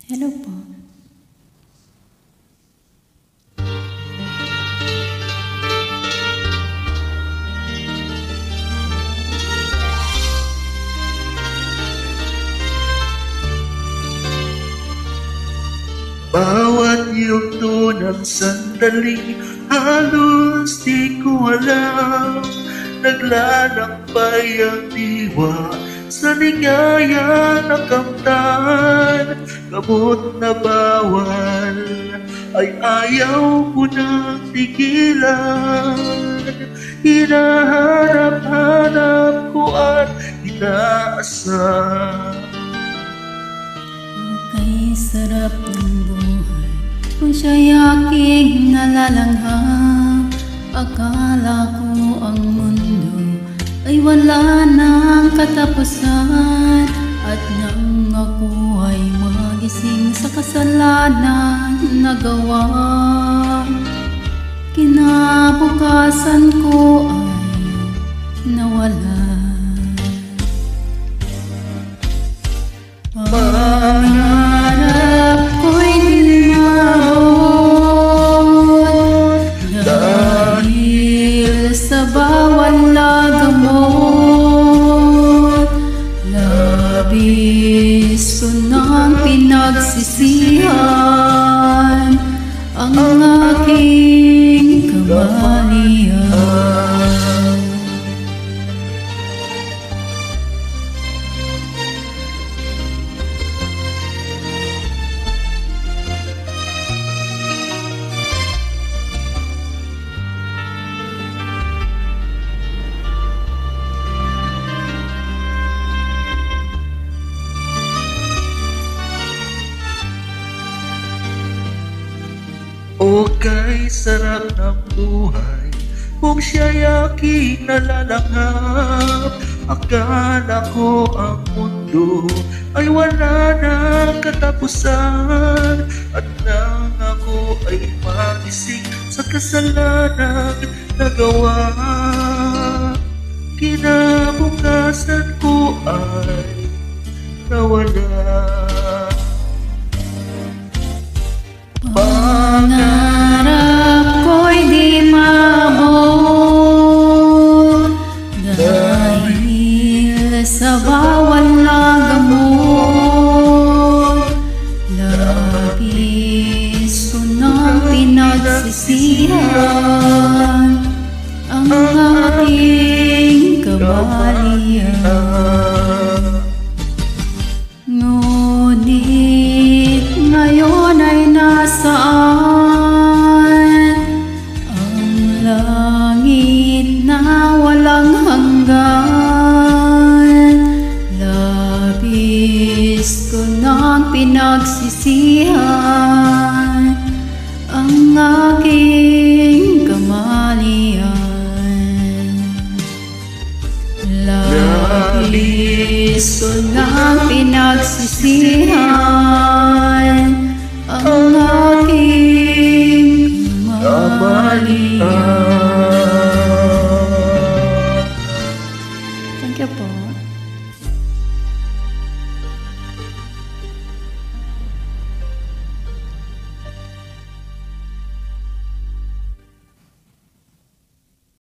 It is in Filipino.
Hello po. Bawat yugto ng sandali, halos di ko alam. Naglalakbay ang diwa sa ligaya ng kamtan. Gamot na bawal ay ayaw ko nang tigilan. Hinahanap-hanap ko at inaasam. Okay, sarap ng buhay kung siya'y aking nalalanghap. Akala ko ang mundo ay wala ng katapusan, at nang ako ay magising sa kasalanan na gawa, kinabukasan ko ay nawala. Pangarap ko'y nilamon dahil sa bawal na gamot. Labis ko nang pinagsisihan ang aking kamalian. Okay, sarap ng buhay kung siya'y aking nalalanghap. Akala ko ang mundo ay wala ng katapusan, at nang ako ay magising sa kasalanan na gawa, kinabukasan ko ay nawala. Pangarap ko'y di maabot dahil sa bawal na gamot. Labis ko nang pinagsisihan ang aking kamalian. Ngunit ngayon ay nasaan ang langit na walang hanggan? Labis ko nang pinagsisihan ang aking kamalian. Labis ko nang pinagsisihan